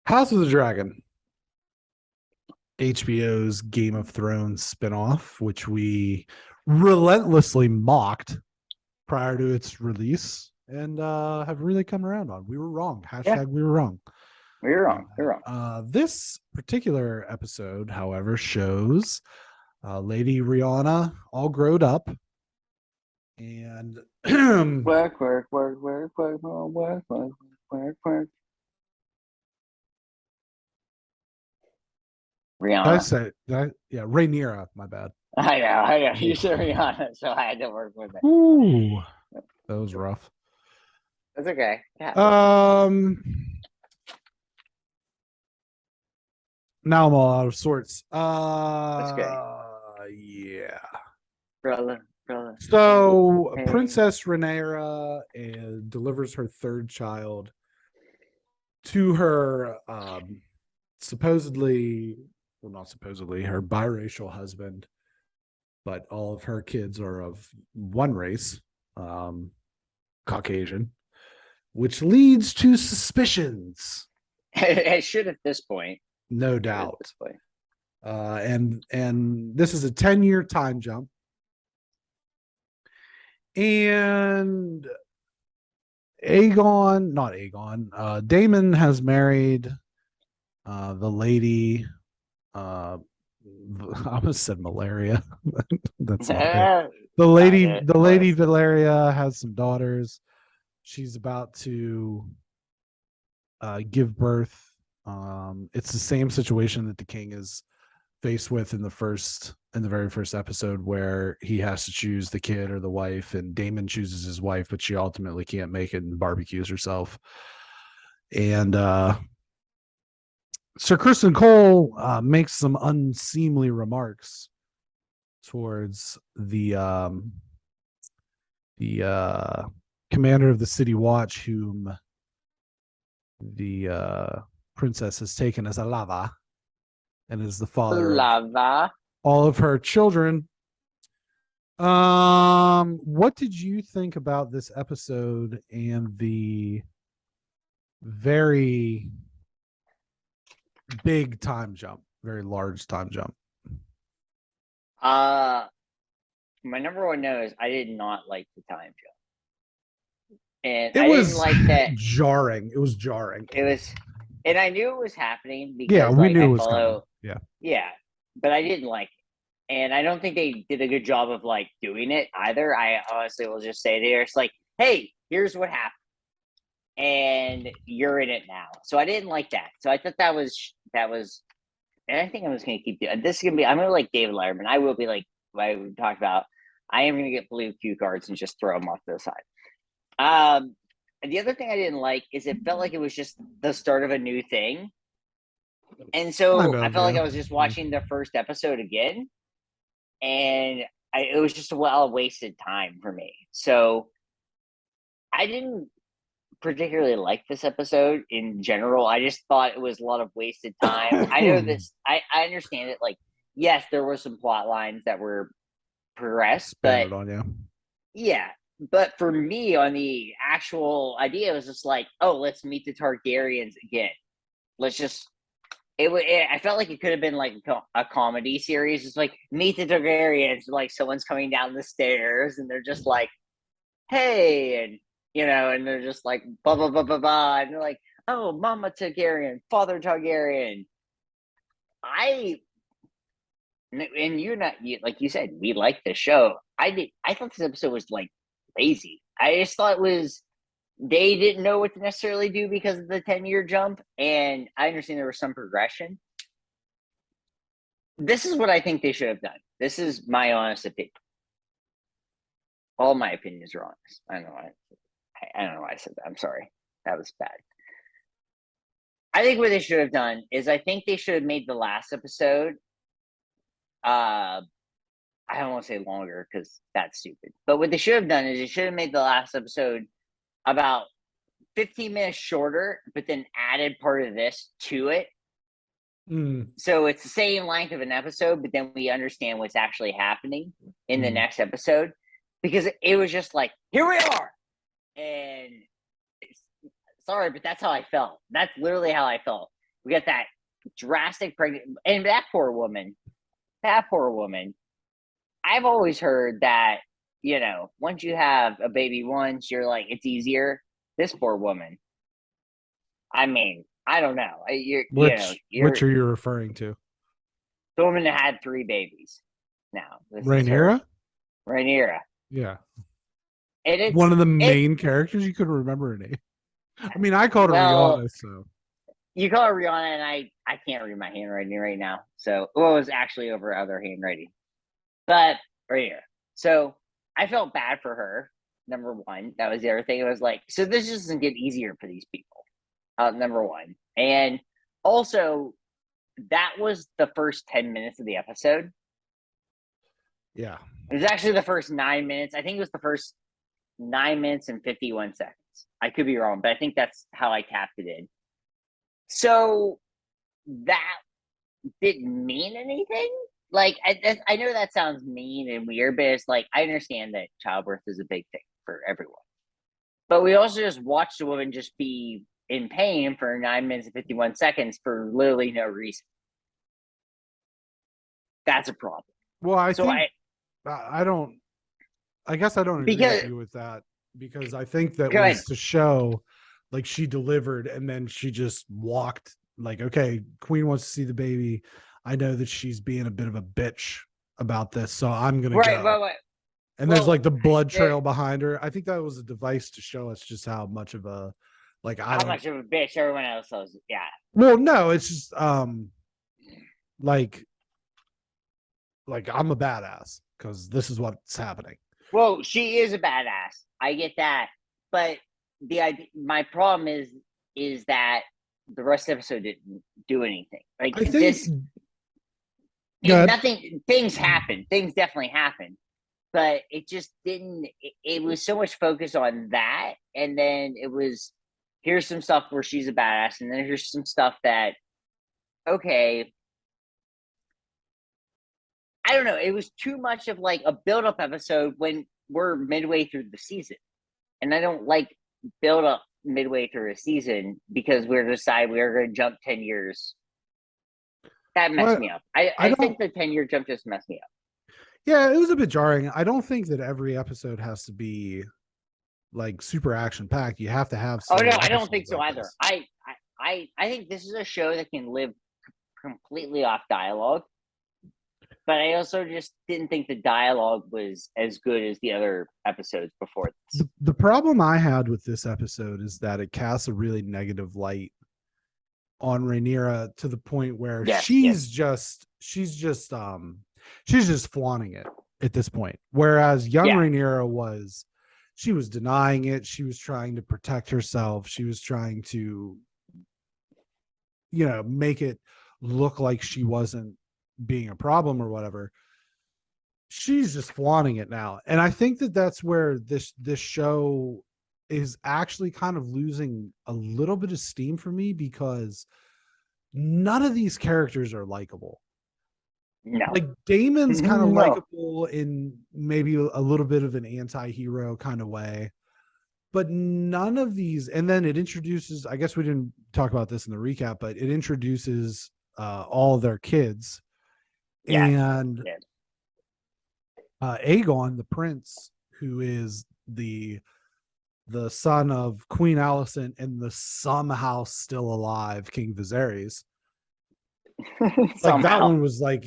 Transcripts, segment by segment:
House of the Dragon, HBO's Game of Thrones spinoff, which we relentlessly mocked prior to its release and have really come around on. We were wrong. Yeah, Hashtag we were wrong. you're wrong. You're wrong. This particular episode, however, shows Lady Rihanna all grown up and Work, work, work, work, work, work, work, work, work, work. Rihanna. Yeah, Rhaenyra, my bad. I know. You said Rihanna, so I had to work with it. Ooh, that was rough. That's okay. Yeah. Now I'm all out of sorts. That's good. Yeah. Brother. So Hey. Princess Rhaenyra delivers her third child to her supposedly, well, not supposedly, her biracial husband, but all of her kids are of one race, Caucasian, which leads to suspicions. It should at this point. No doubt. And this is a 10-year time jump. And Damon has married the lady. I almost said malaria. That's not it. The lady Valeria has some daughters. She's about to give birth. It's the same situation that the king is faced with in the very first episode, where he has to choose the kid or the wife, and Damon chooses his wife, but she ultimately can't make it and barbecues herself. And Sir Kristen Cole makes some unseemly remarks towards the commander of the City Watch, whom the princess has taken as a lover and is the father of all of her children. What did you think about this episode and the very big time jump, very large time jump? My number one note is I did not like the time jump. And I didn't like that. Jarring. It was jarring. And I knew it was happening because yeah, we knew it was coming. Yeah, but I didn't like it, and I don't think they did a good job of like doing it either. I honestly will just say there, it's like, hey, here's what happened, and you're in it now. So I didn't like that. So I thought that was, and I think I'm just gonna keep doing this. Is gonna be, I'm gonna like David Letterman. I will be like we talked about. I am gonna get blue cue cards and just throw them off to the side. And the other thing I didn't like is it felt like it was just the start of a new thing. And so I felt like I was just watching the first episode again. And it was just a wasted time for me. So I didn't particularly like this episode in general. I just thought it was a lot of wasted time. I know this. I understand it. Like, yes, there were some plot lines that were progressed, but yeah. But for me, on the actual idea, it was just like, oh, let's meet the Targaryens again. Let's just. I felt like it could have been like a comedy series. It's like, meet the Targaryens, like someone's coming down the stairs, and they're just like, hey, and and they're just like blah blah blah blah blah, and they're like, oh, Mama Targaryen, Father Targaryen. And you're not, like you said, we like the show. I thought this episode was like lazy. I just thought it was, they didn't know what to necessarily do because of the 10-year jump, and I understand there was some progression. This is what I think they should have done. This is my honest opinion. All my opinions are honest. I don't know why I said that. I'm sorry. That was bad. I think what they should have done is, I think they should have made the last episode, I don't want to say longer because that's stupid. But what they should have done is they should have made the last episode about 15 minutes shorter, but then added part of this to it. So it's the same length of an episode, but then we understand what's actually happening in the next episode. Because it was just like, here we are. And sorry, but that's how I felt. That's literally how I felt. We got that drastic pregnant, and that poor woman. I've always heard that, once you have a baby once, you're like, it's easier. This poor woman. I mean, I don't know. Which are you referring to? The woman that had 3 babies. Now, Rhaenyra? Rhaenyra. Yeah. And it's one of the main characters. You couldn't remember her name. I mean, I called her Rihanna, so. You call her Rihanna, and I can't read my handwriting right now. So, it was actually over other handwriting. But, Rhaenyra. So, I felt bad for her, number one. That was the other thing. It was like, so this just doesn't get easier for these people, number one. And also, that was the first 10 minutes of the episode. Yeah. It was actually the first 9 minutes. I think it was the first 9 minutes and 51 seconds. I could be wrong, but I think that's how I tapped it in. So that didn't mean anything. Like, I know that sounds mean and weird, but it's like, I understand that childbirth is a big thing for everyone. But we also just watched a woman just be in pain for 9 minutes and 51 seconds for literally no reason. That's a problem. Well, I guess I don't agree with you with that, because I think that was to show like she delivered and then she just walked like, okay, Queen wants to see the baby. I know that she's being a bit of a bitch about this, so I'm going to go. Right. And there's like the blood trail behind her. I think that was a device to show us just how much of a, like, how much of a bitch everyone else was. Yeah. Well, no, it's just like I'm a badass because this is what's happening. Well, she is a badass. I get that, but my problem is that the rest of the episode didn't do anything. Like, I think nothing. Things happen. Things definitely happen, but it just didn't. It was so much focus on that, and then it was, here's some stuff where she's a badass, and then here's some stuff that, okay, I don't know. It was too much of like a build-up episode when we're midway through the season. And I don't like build-up midway through a season because we're deciding we're going to jump 10 years. That messed me up. I think the 10-year jump just messed me up. Yeah, it was a bit jarring. I don't think that every episode has to be like super action-packed. You have to have some. Oh, no, I don't think so either. I think this is a show that can live completely off dialogue. But I also just didn't think the dialogue was as good as the other episodes before this. The problem I had with this episode is that it casts a really negative light on Rhaenyra to the point where she's just flaunting it at this point. Whereas young Rhaenyra was denying it. She was trying to protect herself. She was trying to, make it look like she wasn't being a problem or whatever. She's just flaunting it now, and I think that that's where this show is actually kind of losing a little bit of steam for me, because none of these characters are likable. No. Like Daemon's kind of likable in maybe a little bit of an anti-hero kind of way, but none of these. And then it introduces, I guess we didn't talk about this in the recap, but it introduces all their kids. And Aegon, the prince, who is the son of Queen Alicent and the somehow still alive King Viserys. Like that one was like,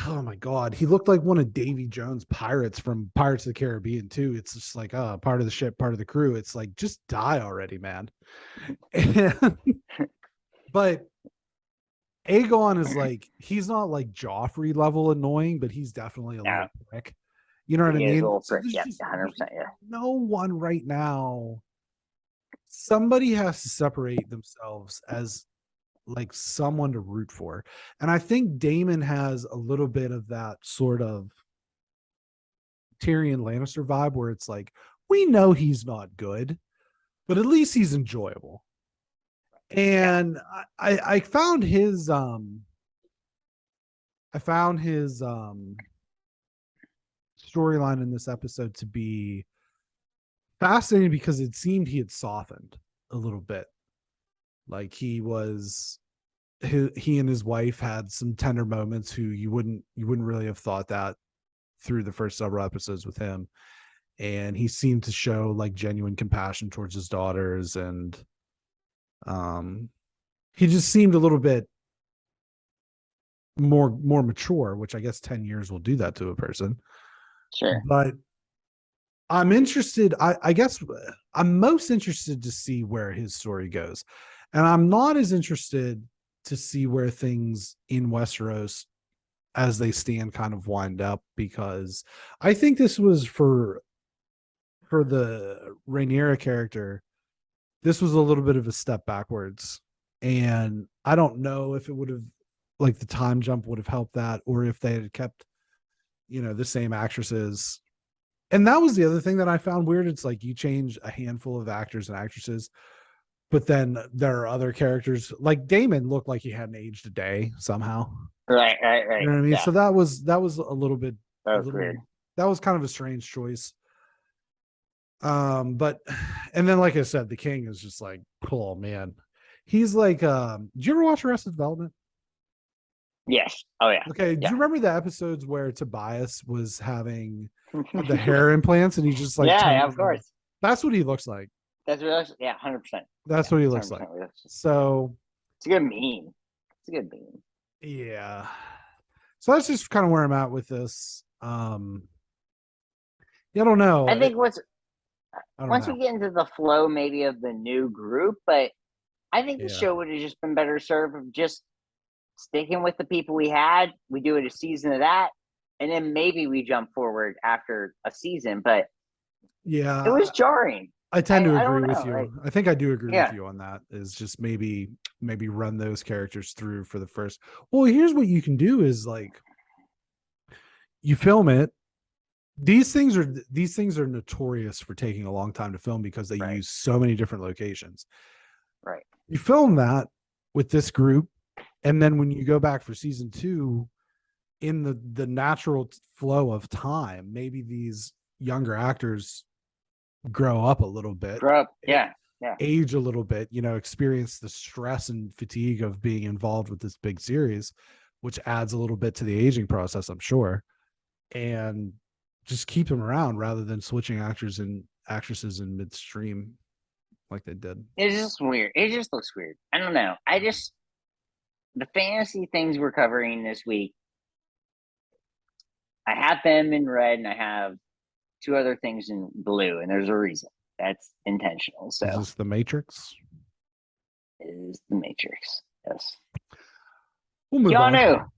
oh my God, he looked like one of Davy Jones' pirates from Pirates of the Caribbean too. It's just like, part of the ship, part of the crew. It's like, just die already, man. But Aegon is like, he's not like Joffrey level annoying, but he's definitely a little prick. You know what I mean? So 100%. No one right now. Somebody has to separate themselves as like someone to root for. And I think Daemon has a little bit of that sort of Tyrion Lannister vibe where it's like, we know he's not good, but at least he's enjoyable. And I found his storyline in this episode to be fascinating because it seemed he had softened a little bit. Like he was he and his wife had some tender moments. Who you wouldn't really have thought that through the first several episodes with him, and he seemed to show like genuine compassion towards his daughters, and he just seemed a little bit more mature, which I guess 10 years will do that to a person. Sure. But I'm interested. I guess I'm most interested to see where his story goes. And I'm not as interested to see where things in Westeros as they stand kind of wind up, because I think this was for the Rhaenyra character, this was a little bit of a step backwards. And I don't know if it would have, like, the time jump would have helped that, or if they had kept, the same actresses. And that was the other thing that I found weird. It's like you change a handful of actors and actresses, but then there are other characters. Like Daemon looked like he hadn't aged a day somehow. Right. You know what I mean? Yeah. So that was a little bit Weird. That was kind of a strange choice. But and then, like I said, the king is just like, oh man. He's like, did you ever watch Arrested Development? Yes. Oh yeah. Okay. Do you remember the episodes where Tobias was having the hair implants and he just like, yeah, of course. That's what he looks like. That's what 100%. That's what he looks like. So it's a good meme. It's a good meme. Yeah. So that's just kind of where I'm at with this. Yeah, I don't know. I think once we get into the flow maybe of the new group, but I think the show would have just been better served of just sticking with the people we had. We do it a season of that, and then maybe we jump forward after a season. But yeah, it was jarring. I tend to agree with you. Right? I think I do agree with you on that. Is just maybe run those characters through for the first. Well, here's what you can do is like you film it. These things are notorious for taking a long time to film because they use so many different locations. Right. You film that with this group, and then when you go back for season 2, in the natural flow of time, maybe these younger actors grow up a little bit. Age a little bit, experience the stress and fatigue of being involved with this big series, which adds a little bit to the aging process, I'm sure. And just keep them around rather than switching actors and actresses in midstream like they did. It's just weird. It just looks weird. I don't know. The fantasy things we're covering this week, I have them in red and I have 2 other things in blue, and there's a reason. That's intentional. So is this the Matrix? It is the Matrix. Yes. We'll move on.